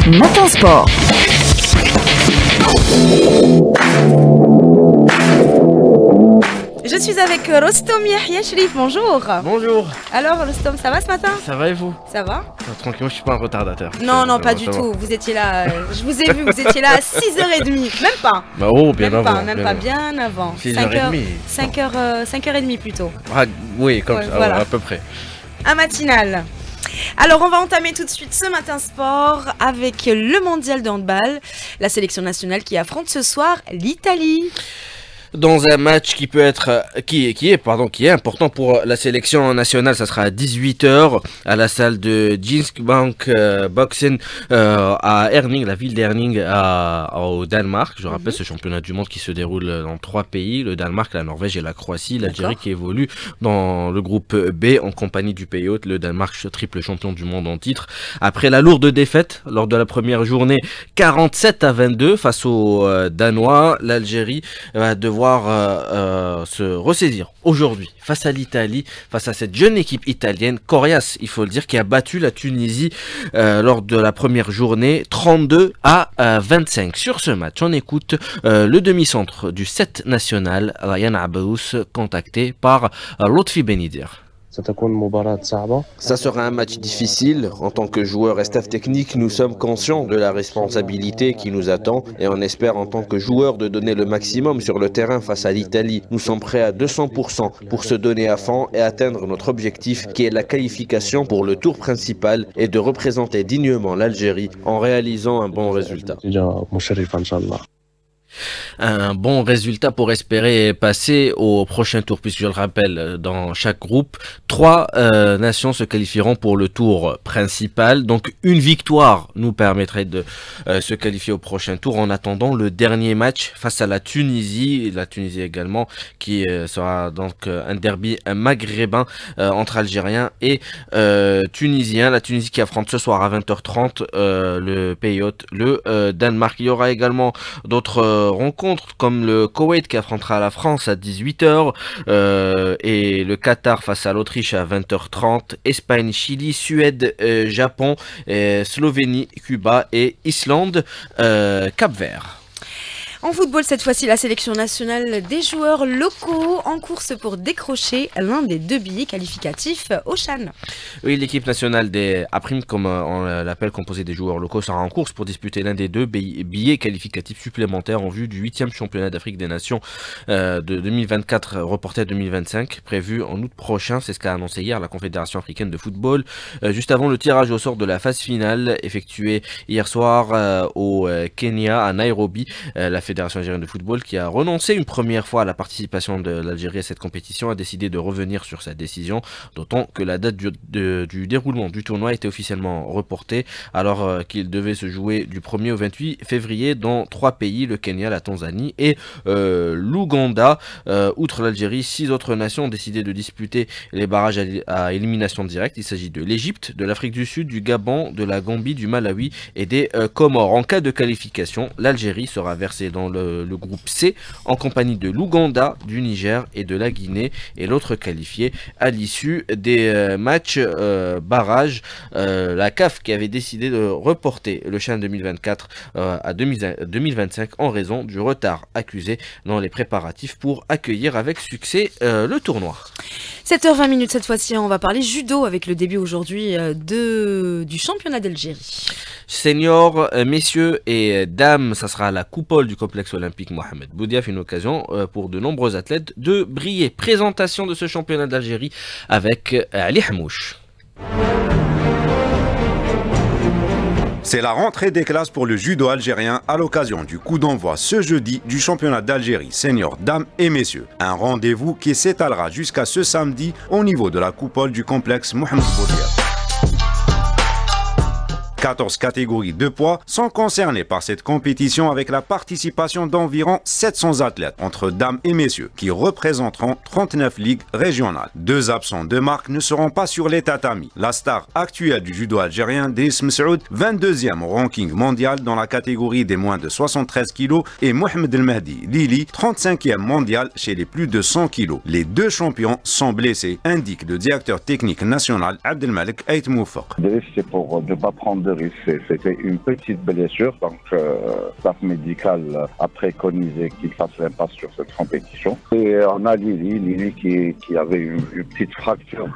Matin Sport. Je suis avec Rostom Yahya Sherif, bonjour. Bonjour. Alors Rostom, ça va ce matin? Ça va et vous? Ça va? Tranquillement, je suis pas un retardateur. Non, non, pas du tout. Vous étiez là, je vous ai vu, vous étiez là à 6h30. Même pas. Bah oh, bien avant. Même pas, bien avant. 6h30. 5h30 plutôt. Ah, oui, comme ouais, ça, voilà. à peu près. Un matinal. Alors on va entamer tout de suite ce matin sport avec le mondial de handball. La sélection nationale qui affronte ce soir l'Italie. Dans un match qui peut être qui est important pour la sélection nationale, ça sera à 18h à la salle de Jyske Bank Boxen à Herning, la ville d'Herning au Danemark. Je rappelle ce championnat du monde qui se déroule dans 3 pays, le Danemark, la Norvège et la Croatie. L'Algérie qui évolue dans le groupe B en compagnie du pays hôte, le Danemark, triple champion du monde en titre. Après la lourde défaite lors de la première journée 47-22 face aux Danois, l'Algérie va devoir se ressaisir aujourd'hui face à l'Italie, face à cette jeune équipe italienne, coriace, il faut le dire, qui a battu la Tunisie lors de la première journée 32-25. Sur ce match, on écoute le demi-centre du 7 national, Ryan Abaous, contacté par Lotfi Benidir. Ça sera un match difficile. En tant que joueur et staff technique, nous sommes conscients de la responsabilité qui nous attend et on espère en tant que joueur de donner le maximum sur le terrain face à l'Italie. Nous sommes prêts à 200% pour se donner à fond et atteindre notre objectif qui est la qualification pour le tour principal et de représenter dignement l'Algérie en réalisant un bon résultat. Un bon résultat pour espérer passer au prochain tour, puisque je le rappelle, dans chaque groupe, 3 nations se qualifieront pour le tour principal. Donc une victoire nous permettrait de se qualifier au prochain tour en attendant le dernier match face à la Tunisie également, qui sera donc un derby maghrébin entre Algériens et Tunisiens. La Tunisie qui affronte ce soir à 20h30 le pays hôte, le Danemark. Il y aura également d'autres rencontres comme le Koweït qui affrontera la France à 18h et le Qatar face à l'Autriche à 20h30, Espagne, Chili, Suède, Japon, Slovénie, Cuba et Islande, Cap-Vert. En football, cette fois-ci, la sélection nationale des joueurs locaux en course pour décrocher l'un des 2 billets qualificatifs au CHAN. Oui, l'équipe nationale des APRIM, comme on l'appelle, composée des joueurs locaux, sera en course pour disputer l'un des 2 billets qualificatifs supplémentaires en vue du 8e championnat d'Afrique des Nations de 2024, reporté à 2025, prévu en août prochain. C'est ce qu'a annoncé hier la Confédération africaine de football, juste avant le tirage au sort de la phase finale effectuée hier soir au Kenya, à Nairobi. La Fédération algérienne de football, qui a renoncé une première fois à la participation de l'Algérie à cette compétition, a décidé de revenir sur sa décision, d'autant que la date du déroulement du tournoi était officiellement reportée, alors qu'il devait se jouer du 1er au 28 février dans 3 pays, le Kenya, la Tanzanie et l'Ouganda. Outre l'Algérie, 6 autres nations ont décidé de disputer les barrages à élimination directe. Il s'agit de l'Égypte, de l'Afrique du Sud, du Gabon, de la Gambie, du Malawi et des Comores. En cas de qualification, l'Algérie sera versée dans le groupe C en compagnie de l'Ouganda, du Niger et de la Guinée, et l'autre qualifié à l'issue des matchs barrages. La CAF qui avait décidé de reporter le CHAN 2024 à 2025 en raison du retard accusé dans les préparatifs pour accueillir avec succès le tournoi. 7h20 cette fois-ci, on va parler judo avec le début aujourd'hui du championnat d'Algérie. Seniors, messieurs et dames, ça sera la coupole du complexe olympique Mohamed Boudiaf, une occasion pour de nombreux athlètes de briller. Présentation de ce championnat d'Algérie avec Ali Hamouche. C'est la rentrée des classes pour le judo algérien à l'occasion du coup d'envoi ce jeudi du championnat d'Algérie seniors dames et messieurs. Un rendez-vous qui s'étalera jusqu'à ce samedi au niveau de la coupole du complexe Mohamed Boudiaf. 14 catégories de poids sont concernées par cette compétition avec la participation d'environ 700 athlètes entre dames et messieurs qui représenteront 39 ligues régionales. 2 absents de marque ne seront pas sur les tatamis. La star actuelle du judo algérien, Driss Messoud, 22e au ranking mondial dans la catégorie des moins de 73 kg et Mohamed El Mahdi Lili, 35e mondial chez les plus de 100 kg. Les 2 champions sont blessés, indique le directeur technique national Abdelmalek Ait Moufaq. C'est pour ne pas prendre de Fabrice. C'était une petite blessure, donc staff médical a préconisé qu'il fasse l'impasse sur cette compétition. Et on a Lili qui avait une petite fracture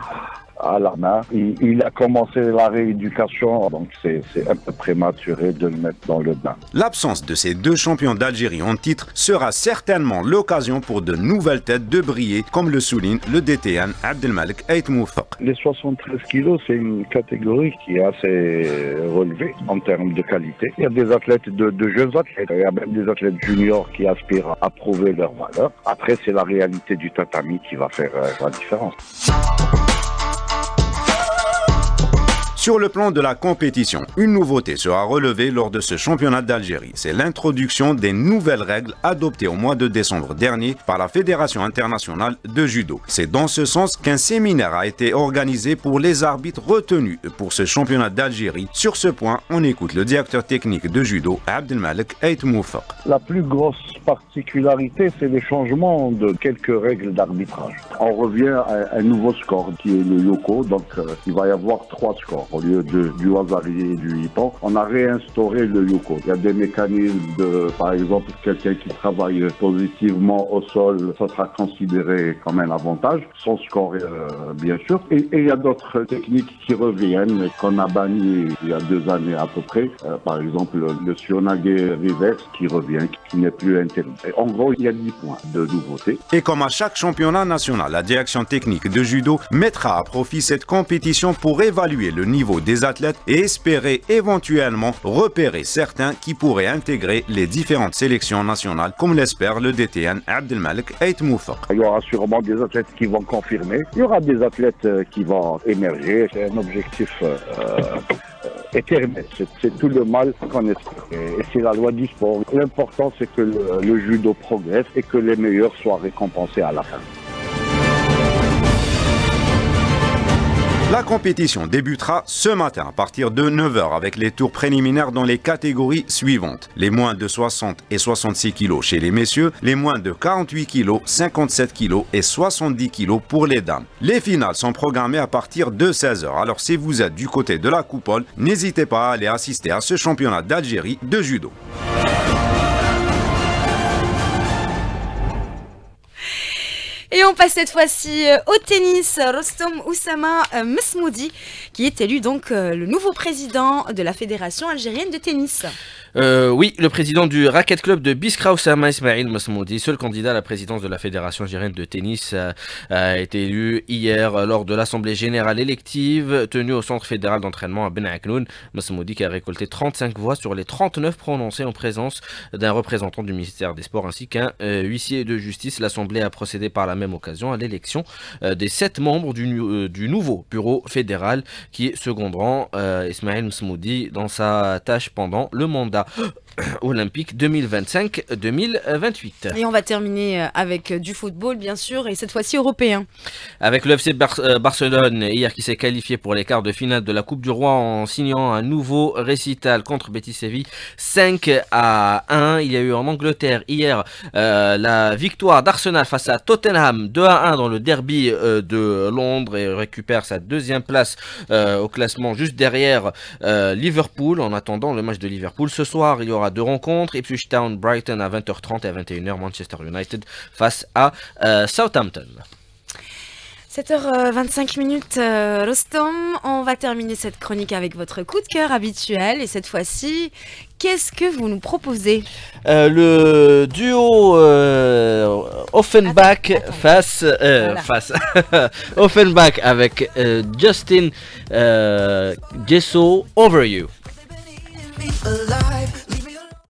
à la main. Il a commencé la rééducation, donc c'est un peu prématuré de le mettre dans le bain. L'absence de ces deux champions d'Algérie en titre sera certainement l'occasion pour de nouvelles têtes de briller, comme le souligne le DTN Abdelmalek Ait Moufaq. Les 73 kilos, c'est une catégorie qui est assez relevée en termes de qualité. Il y a des athlètes, de jeunes athlètes, il y a même des athlètes juniors qui aspirent à prouver leur valeur. Après, c'est la réalité du tatami qui va faire la différence. Sur le plan de la compétition, une nouveauté sera relevée lors de ce championnat d'Algérie. C'est l'introduction des nouvelles règles adoptées au mois de décembre dernier par la Fédération internationale de judo. C'est dans ce sens qu'un séminaire a été organisé pour les arbitres retenus pour ce championnat d'Algérie. Sur ce point, on écoute le directeur technique de judo, Abdelmalek Ait Moufaq. La plus grosse particularité, c'est les changements de quelques règles d'arbitrage. On revient à un nouveau score qui est le yoko, donc il va y avoir 3 scores. Au lieu du Hazari et du Hipan, on a réinstauré le Yoko. Il y a des mécanismes par exemple, quelqu'un qui travaille positivement au sol, ça sera considéré comme un avantage, son score bien sûr. Et il y a d'autres techniques qui reviennent, qu'on a bannies il y a 2 années à peu près. Par exemple, le Sionage reverse qui revient, qui n'est plus interdit. En gros, il y a 10 points de nouveauté. Et comme à chaque championnat national, la direction technique de judo mettra à profit cette compétition pour évaluer le niveau des athlètes et espérer éventuellement repérer certains qui pourraient intégrer les différentes sélections nationales, comme l'espère le DTN Abdelmalek Ait Moufaq. Il y aura sûrement des athlètes qui vont confirmer, il y aura des athlètes qui vont émerger. C'est un objectif éternel, c'est tout le mal qu'on espère. Et c'est la loi du sport. L'important, c'est que le judo progresse et que les meilleurs soient récompensés à la fin. La compétition débutera ce matin à partir de 9h avec les tours préliminaires dans les catégories suivantes. Les moins de 60 et 66 kg chez les messieurs, les moins de 48 kg, 57 kg et 70 kg pour les dames. Les finales sont programmées à partir de 16h. Alors si vous êtes du côté de la coupole, n'hésitez pas à aller assister à ce championnat d'Algérie de judo. Et on passe cette fois-ci au tennis. Rostom Oussama Mesmoudi, qui est élu donc le nouveau président de la Fédération algérienne de tennis. Oui, le président du Racket Club de Biskra, Oussama Ismail Mesmoudi, seul candidat à la présidence de la Fédération algérienne de tennis, a été élu hier lors de l'Assemblée générale élective tenue au Centre fédéral d'entraînement à Ben Aknoun. Mesmoudi qui a récolté 35 voix sur les 39 prononcées en présence d'un représentant du ministère des Sports ainsi qu'un huissier de justice. L'Assemblée a procédé par la même occasion à l'élection des 7 membres du nouveau bureau fédéral qui seconderont Ismail Mesmoudi dans sa tâche pendant le mandat olympique 2025-2028. Et on va terminer avec du football bien sûr, et cette fois-ci européen. Avec le FC Barcelone hier qui s'est qualifié pour les quarts de finale de la Coupe du Roi en signant un nouveau récital contre Betis Séville 5-1. Il y a eu en Angleterre hier la victoire d'Arsenal face à Tottenham 2-1 dans le derby de Londres et récupère sa 2e place au classement juste derrière Liverpool. En attendant le match de Liverpool ce soir, il y aura 2 rencontres, Ipswich Town Brighton à 20h30 et à 21h Manchester United face à Southampton. 7h25, Rostom, on va terminer cette chronique avec votre coup de cœur habituel et cette fois-ci, qu'est-ce que vous nous proposez? Le duo Offenbach face Offenbach avec Justin Gesso, Over You. Alive.